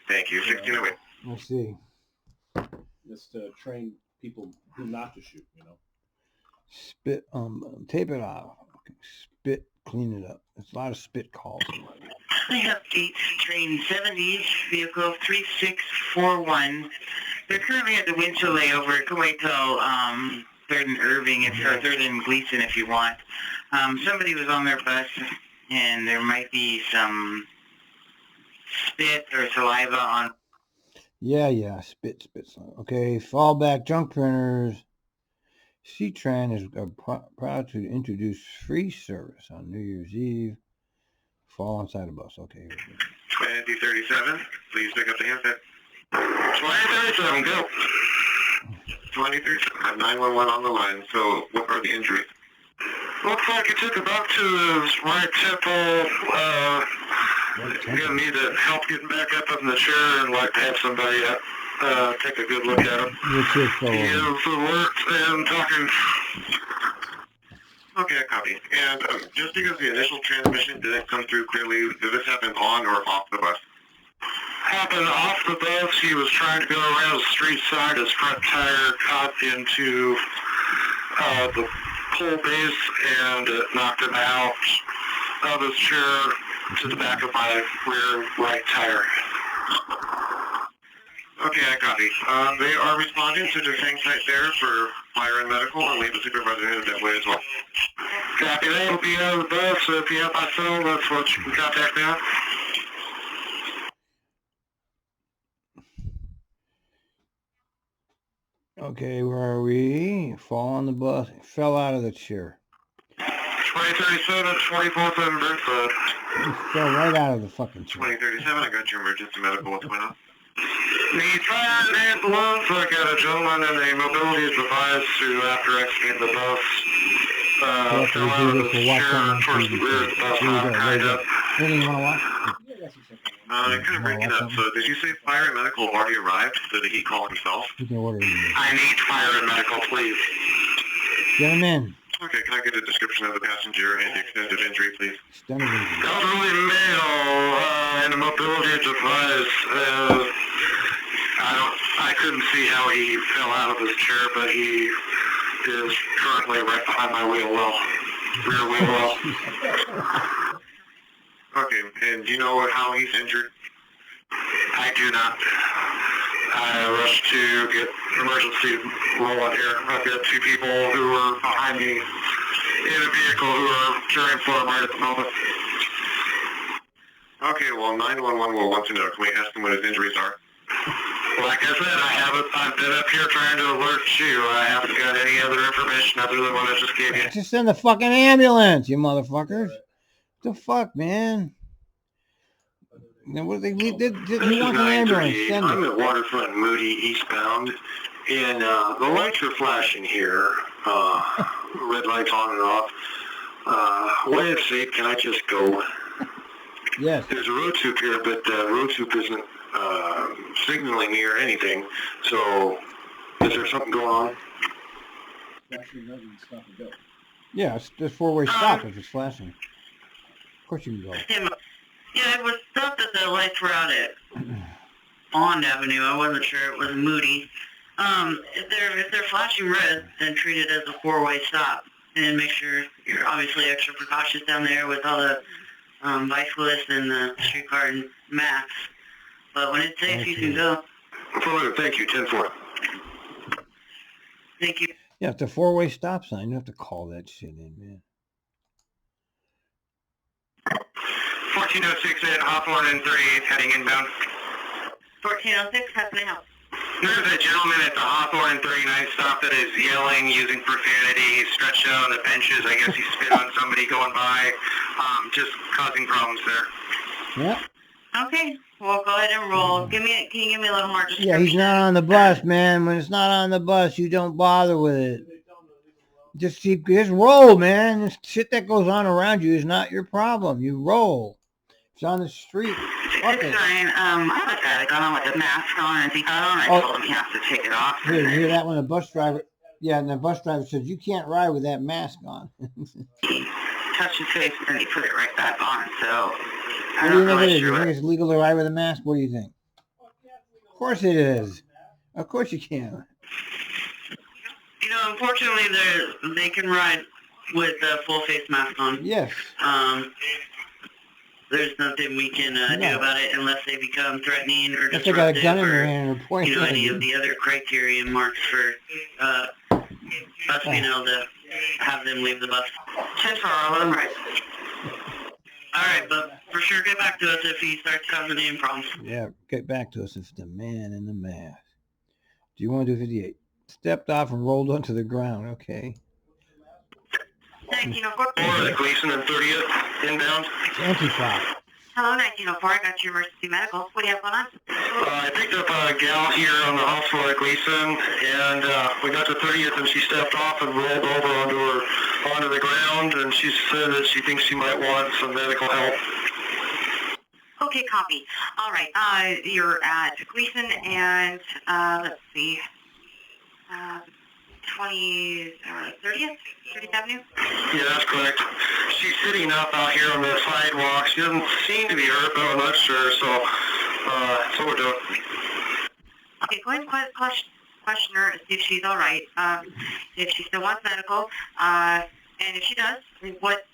Thank you. 1608. I see. Just to train people who not to shoot, Spit, tape it off. Spit, clean it up. It's a lot of spit calls. I have train 70, vehicle 3641. They're currently at the Winchell layover. It can wait till 3rd and Irving, or 3rd and Gleason if you want. Somebody was on their bus, and there might be some spit or saliva on. Yeah, spit. Okay, fallback junk printers. C-Tran is proud to introduce free service on New Year's Eve. Fall inside a bus. Okay, here we go. 2037, please pick up the handset. 2037, go. 2037, 911 on the line. So what are the injuries? Looks like he took a buck to his right temple. Gonna need to help getting back up in the chair and like to have somebody take a good look at him. He is alert and talking. Okay, copy. And just because the initial transmission didn't come through clearly, did this happen on or off the bus? Happened off the bus. He was trying to go around the street side. His front tire caught into the pole base and it knocked him out of his chair to the back of my rear right tire. Okay, I copy. They are responding to the same site there for fire and medical, and leave the supervisor headed that way as well. Copy that. Will be out of the bus. So if you have my phone, that's what you can contact me on. Okay, where are we? Fall on the bus. Fell out of the chair. 2037, 24th and Burnside. He fell right out of the fucking chair. 2037, I got your emergency medical. What's going on? The fire ambulance, I got a gentleman in a mobility device who, after exiting the bus, fell out of the chair towards the rear of the bus, kind of. Anything you want to watch? I couldn't break it up. So did you say fire and medical have already arrived? So did he call himself? You can order him. I need fire and medical, please. Get him in. Okay, can I get a description of the passenger and the extent of injury, please? Extent of injury. Elderly male in a mobility device. I couldn't see how he fell out of his chair, but he is currently right behind my wheel well. Rear wheel well. Okay, and do you know how he's injured? I do not. I rushed to get emergency rolling here. I've got two people who are behind me in a vehicle who are caring for him right at the moment. Okay, well, 911 will want to know. Can we ask him what his injuries are? Like I said, I've been up here trying to alert you. I haven't got any other information other than what I just gave you. Just send the fucking ambulance, you motherfuckers. What the fuck, man? Now, what they did? Who wants an ambulance? Send I'm it. at Waterfront Moody eastbound, and the lights are flashing here. Red lights on and off. Way of safe, can I just go? Yes. There's a road soup here, but road soup isn't signaling me or anything. So, is there something going on? Yeah, it's just four-way stop if it's flashing. Of course you can go. Yeah, it was stuff that the lights were out at Bond Avenue. I wasn't sure it was Moody. If they're flashing red, then treat it as a four-way stop, and make sure you're obviously extra precautious down there with all the bicyclists and the streetcar and masks. But when it's safe, you can go. Thank you, 10-4. Thank you. Yeah, it's a four-way stop sign. You have to call that shit in, man. 1406 at Hawthorne and 38th heading inbound. 1406, how can I help? There's a gentleman at the Hawthorne and 39th stop that is yelling, using profanity. He's stretched out on the benches. I guess he spit on somebody going by. Just causing problems there. Yeah. Okay, well, go ahead and roll. Can you give me a little more description? Yeah, he's not on the bus, man. When it's not on the bus, you don't bother with it. Just roll, man. This shit that goes on around you is not your problem. You roll. It's on the street. Fuck it. It's fine. I have a guy that got on with the mask on and he got on. I told him he has to take it off. Here, you hear that when the bus driver... Yeah, and the bus driver says, you can't ride with that mask on. He touched his face and then he put it right back on, so... What do you think it is? You think it's legal to ride with a mask? What do you think? Of course it is. Of course you can. You know, unfortunately, they can ride with a full face mask on. Yes. There's nothing we can do about it unless they become threatening or If they got a gun in their or, hand or pointing you know, at any you. of the other criterion marks for us being able to have them leave the bus. 10 for all of them, right? All right, but for sure get back to us if he starts causing any problems. Yeah, get back to us if the man in the mask. Do you want to do 58? Stepped off and rolled onto the ground. Okay. 1904. Gleason and 30th inbound. It's anti-shop. Hello, 1904. I got your emergency medical. What do you have going on? I picked up a gal here on the hospital at Gleason, and we got to 30th, and she stepped off and rolled over onto her onto the ground, and she said that she thinks she might want some medical help. Okay, copy. All right. You're at Gleason and let's see, 30th Avenue. Yeah, that's correct. She's sitting up out here on the sidewalk. She doesn't seem to be hurt, but I'm not sure. So, that's what we're doing. Okay, go ahead and question her, see if she's all right. If she still wants medical, and if she does, what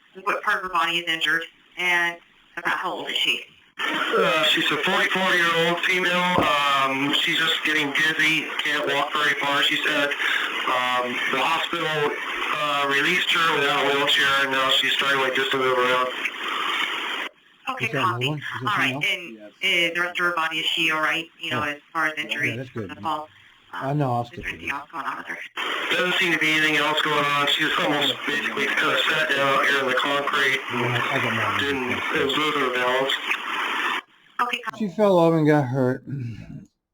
part of her body is injured, and about how old is she? She's a 44-year-old female. She's just getting dizzy, can't walk very far, she said. The hospital released her without a wheelchair, and now she's struggling just to move around. Okay, copy. All right, and the rest of her body, is she all right, you know, as far as injuries from the fall? No, I'll is stick there with anything else going on with her? Doesn't seem to be anything else going on. She's almost basically kind of sat down out here in the concrete. It was losing her balance. Okay, copy. She fell over and got hurt.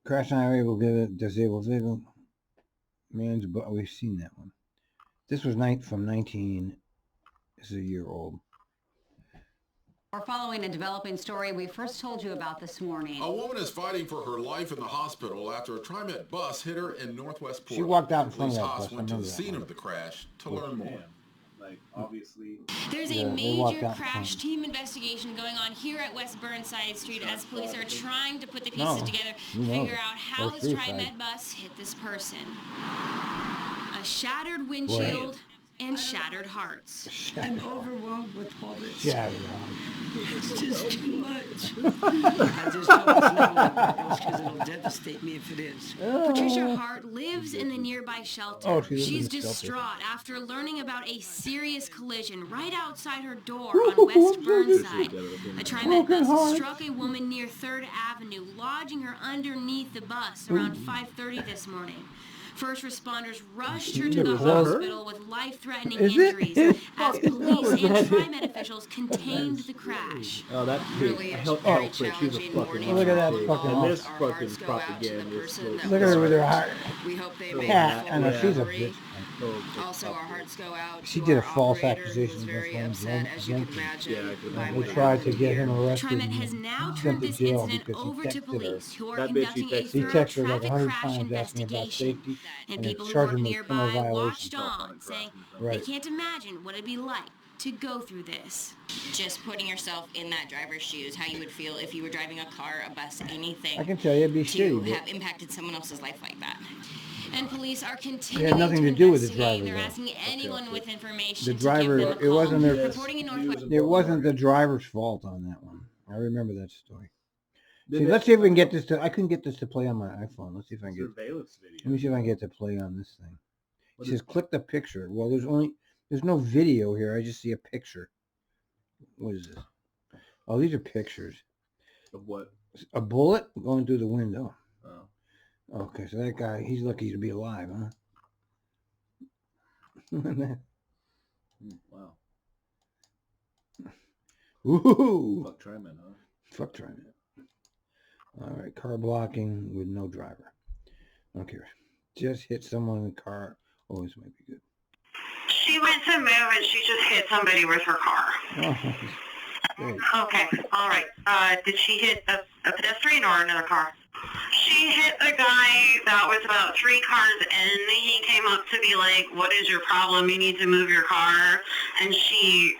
Crash and I were able to get a disabled vehicle. Man's butt. We've seen that one. This was from 19. This is a year old. We're following a developing story we first told you about this morning. A woman is fighting for her life in the hospital after a TriMet bus hit her in Northwest Portland. She walked out in front of that Police bus. went to the scene of the crash to learn more. Like, obviously. There's a major crash team investigation going on here at West Burnside Street as police are trying to put the pieces together to figure out how this TriMet bus hit this person. A shattered windshield and shattered hearts. I'm overwhelmed with all this. Shattered. It's just too much. I just hope it's not because it'll devastate me if it is. Patricia Hart lives in the nearby shelter. She's distraught after learning about a serious collision right outside her door on West Burnside. A TriMet bus struck a woman near 3rd Avenue, lodging her underneath the bus around 5:30 this morning. First responders rushed her to the hospital with life-threatening injuries as police and TriMet officials contained the crash. Oh, that's Really, I helped very her. She's a challenging fucking morning. Look at that fucking And this Our fucking hearts go out to the propaganda. person that Look at her with her heart. We hope they make Yeah, full I know she's a recovery. bitch. Also, our hearts go out She to did a our false operator, accusation who's very against one upset, as you can against imagine. Yeah, by They what tried happened to get here. him arrested. TriMet and has now sent turned to this jail incident because he over to texted her. police, who are That bitch, conducting a he He thorough texted her like traffic 100 crash times asking about investigation. safety, And and people they who charged work him with criminal nearby violations. watched on, saying Right. they can't imagine what it'd be like to go through this. Just putting yourself in that driver's shoes, how you would feel if you were driving a car, a bus, anything. I can tell you it'd be to shitty. have impacted someone else's life like that. And police are It continuing had nothing to to do with the investigate. driver, They're though. asking anyone with information The to driver, give them a it call. wasn't their, Reporting in Northwest. it wasn't the driver's fault on that one. I remember that story. See, let's see if we can get this to. I couldn't get this to play on my iPhone. Let's see if I can get. Surveillance video. Let me see if I can get to play on this thing. It says click the picture. Well, there's no video here. I just see a picture. What is this? Oh, these are pictures. Of what? A bullet going through the window. Oh. Okay, so that guy, he's lucky to be alive, huh? Wow. Woohoo! Fuck TriMet, huh? Fuck TriMet. All right, car blocking with no driver. Okay, just hit someone in the car. Oh, this might be good. She went to move and she just hit somebody with her car. Oh, great. Okay, all right. Did she hit a pedestrian or another car? She hit a guy that was about 3 cars in. He came up to be like, what is your problem? You need to move your car. And she,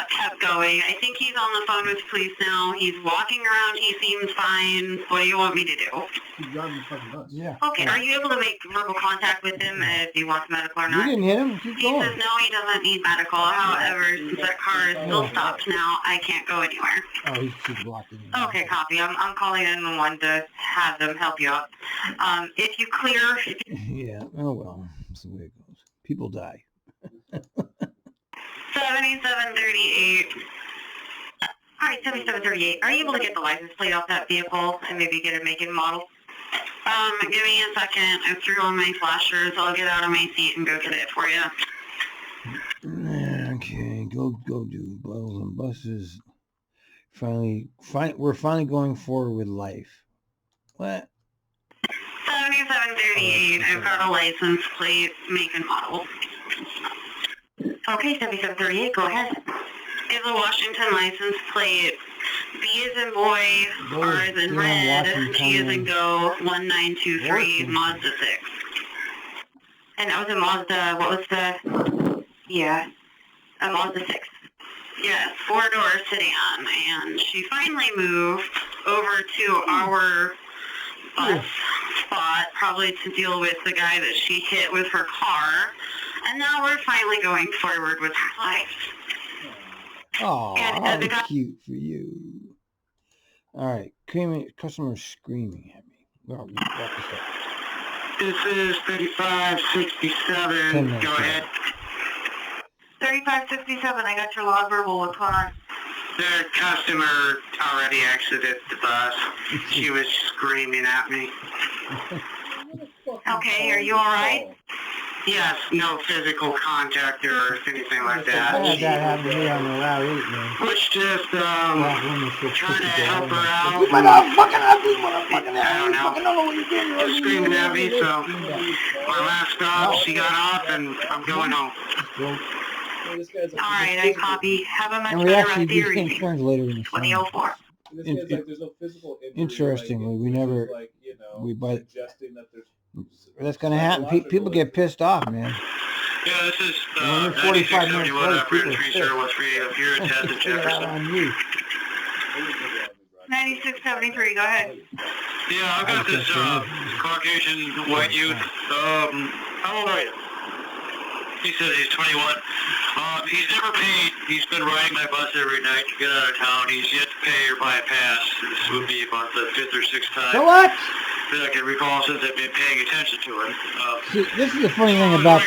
kept going. I think he's on the phone with police now. He's walking around. He seems fine. What do you want me to do? He's driving the fucking bus. Yeah. Okay, are you able to make verbal contact with him if he wants medical or You not? didn't hit him. Keep He going. says no, he doesn't need medical. However, since that car is still stopped now, I can't go anywhere. Oh, he's blocked it. Okay, copy. I'm calling 911 to have them help you out. If you clear... Yeah, oh well, that's the way it goes. People die. 7738. All right, 7738. Are you able to get the license plate off that vehicle and maybe get a make and model? Give me a second. I threw on my flashers. I'll get out of my seat and go get it for you. Okay, go do bottles and buses. We're finally going forward with life. What? 7738. I've got a license plate, make and model. Okay, 7738, go ahead. Is a Washington license plate B as in boy, R as in red, G as in go, 1923, Mazda 6. And that was a Mazda, what was the, yeah, a Mazda 6. Yes, 4 door sedan, and she finally moved over to our bus spot, probably to deal with the guy that she hit with her car, and now we're finally going forward with her life. Oh, that was cute for you. All right, customer screaming at me. Well, This is 3567. Go ahead. 3567, I got your log verbal. What's going on? The customer already exited the bus. She was screaming at me. Okay, are you all right? Yes, no physical contact or anything like that. I had that happen to me on the Route 8, man. Was just trying to help her out. You fucking ugly motherfucking I don't know. Just screaming at me, so my last stop, she got off, and I'm going home. All right, I copy. Have a much And we better actually rest of your became evening. friends later in the 2004. There's no physical injury, Interestingly, we never, like, you know, we but suggesting that there's that's gonna happen. People get pissed off, man. Yeah, this is 45 minutes 9671 late, operator people are 3013 up here at 10th and Jefferson. on you. 9673, go ahead. Yeah, I've got this Caucasian white youth. How old are you? He says he's 21. He's never paid. He's been riding my bus every night to get out of town. He's yet to pay or buy a pass. This would be about the 5th or 6th time. So what? That I can recall since I've been paying attention to him. See, this is the funny thing about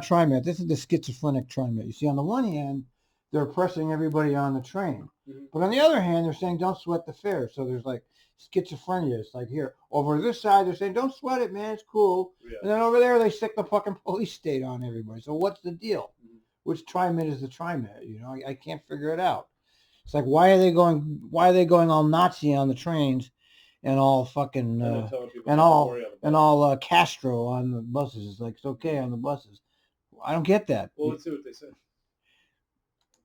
TriMet. This is the schizophrenic TriMet. You see, on the one hand, they're pressing everybody on the train, but on the other hand, they're saying don't sweat the fare. So there's like schizophrenia. It's like here over this side, they're saying don't sweat it, man, it's cool, and then over there they stick the fucking police state on everybody. So what's the deal? Which TriMet is the TriMet? You know, I can't figure it out. It's like why are they going all Nazi on the trains? And all fucking and all Castro on the buses. It's like it's okay on the buses. I don't get that. Well, let's see what they say.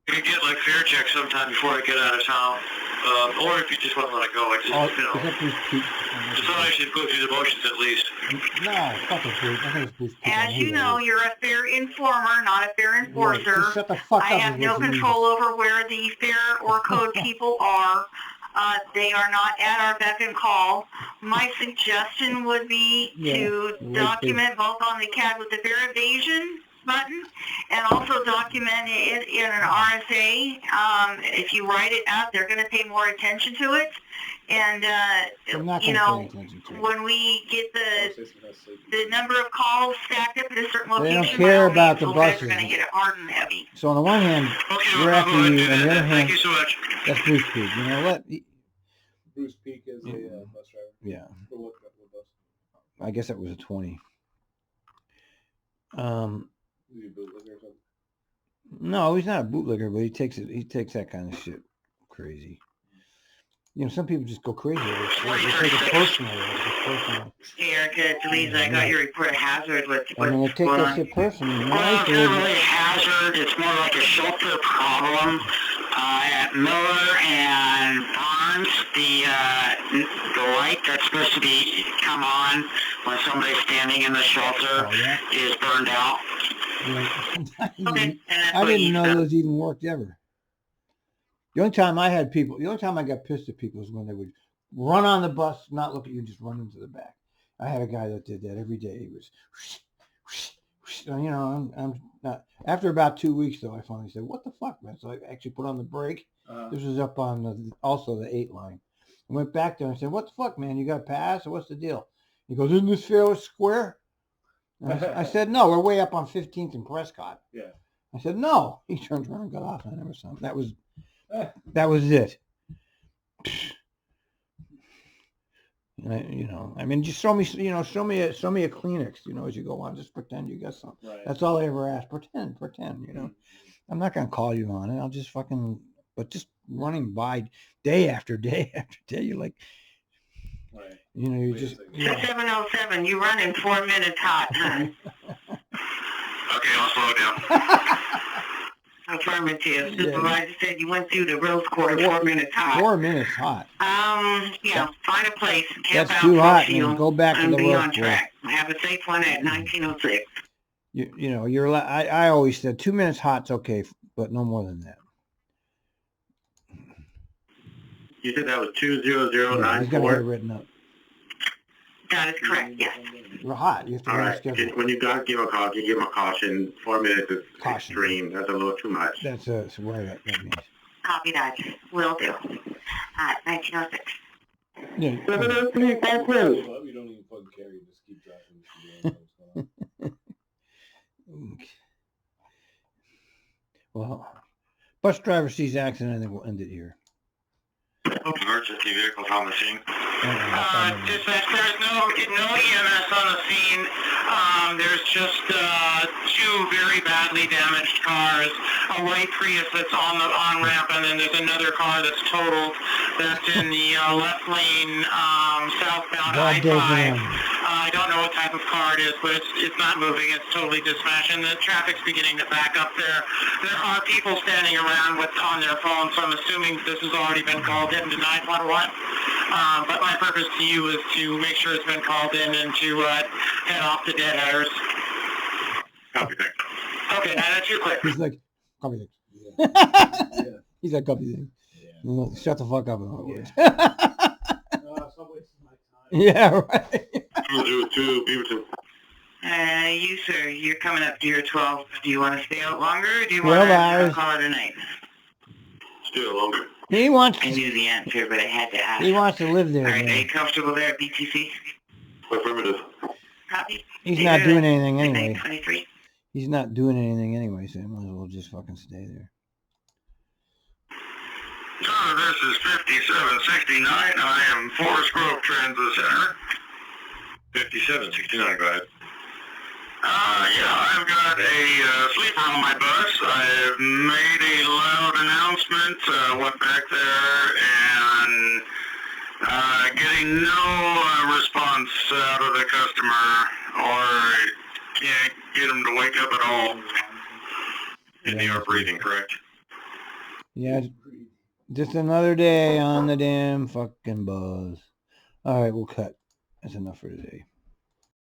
You can get like fare checks sometime before I get out of town, or if you just want to let it go, I just just thought I should go through the motions at least. No, fuck it, Bruce. I think it's Bruce. As you know, you're a fare informer, not a fare enforcer. Right. Shut the fuck I up have no control over where the fare or code people are. They are not at our beck and call. My suggestion would be to document both on the CAD with the fare evasion button and also document it in an RSA. If you write it out, they're going to pay more attention to it. And, you know, when we get the number of calls stacked up at a certain location, they don't care about the buses. They're going to hit it hard and heavy. So on the one hand, we're after you, and the other hand, thank you so much. That's Bruce Peak. You know what? Bruce Peak is a bus driver. Yeah. For what bus? I guess that was a 20. Is he a bootlegger or something? No, he's not a bootlegger, but he takes that kind of shit crazy. You know, some people just go crazy. They take it personally. Hey, Erica, it's Lisa. I got your report of hazard. What's they take that shit personally. Well, it's not really a hazard. It's more like a shelter problem. At Miller and Barnes, the light that's supposed to be come on when somebody's standing in the shelter is burned out. I didn't know those even worked ever. The only time I got pissed at people is when they would run on the bus, not look at you, just run into the back. I had a guy that did that every day. He was, you know, I'm not. After about 2 weeks, though, I finally said, "What the fuck, man?" So I actually put on the brake. This was up on also the 8 line. I went back there and said, "What the fuck, man? You got a pass, or what's the deal?" He goes, "Isn't this fair square?" I said, "No, we're way up on 15th and Prescott." Yeah. I said, "No." He turned around and got off. I never saw him. That was it. You know, I mean, just show me a Kleenex, you know, as you go on. Just pretend you got something. Right. That's all I ever ask. Pretend, you know. I'm not going to call you on it. I'll just but just running by day after day after day, you're like, you know, you just. 707, you run in 4 minutes hot, huh? Okay, I'll slow down. Affirmative. Supervisor said you went through the rose quarter 4 minutes hot. 4 minutes hot. Yeah, find a place, camp That's out too for hot, a few, man. Go back to and the be rose on quarter. track. Have a safe one at 1906. You know, you're. I always said 2 minutes hot's okay, but no more than that. You said that was Yeah, he's gonna get it 20094? written up. That is correct, yes. We're hot. You have to All run a right. schedule. When you guys give a call, can you give them a caution? 4 minutes is Caution. extreme. That's a little too much. That's what that means. Copy that. Will do. 1906. Yeah. You don't even fucking care. You just keep driving. Well, bus driver sees accident. I think we'll end it here. Emergency vehicles on the scene. Dispatch, there's no EMS on the scene. There's just 2 very badly damaged cars. A white Prius that's on the on-ramp, and then there's another car that's totaled. That's in the left lane, southbound I-5. I don't know what type of car it is, but it's not moving. It's totally dispatched, and the traffic's beginning to back up there. There are people standing around on their phones, so I'm assuming this has already been called in to 911. But my purpose to you is to make sure it's been called in and to head off the deadheaders. Copy, thanks. Okay, now that's you quick. He's like, copy things. Yeah. He's like, copy things. Yeah. Shut the fuck up, in other words. Stop wasting my time. Yeah, right. 202, Beaverton. You, sir, you're coming up to your 12. Do you want to stay out longer, or do you 12 want hours. to call it a night? Still longer. He wants. I knew the answer, but I had to ask. He wants to live there. All right, Man. are you comfortable there at BTC? Affirmative. Copy. He's not doing anything anyway. 23. He's not doing anything anyway, so I might as well just fucking stay there. This is 5769. I am Forest Grove Transit Center. 5769, go ahead. Yeah, I've got a sleeper on my bus. I've made a loud announcement, went back there, and getting no response out of the customer, or can't get them to wake up at all. And they are breathing, correct? Yeah, just another day on the damn fucking buzz. All right, we'll cut. That's enough for today.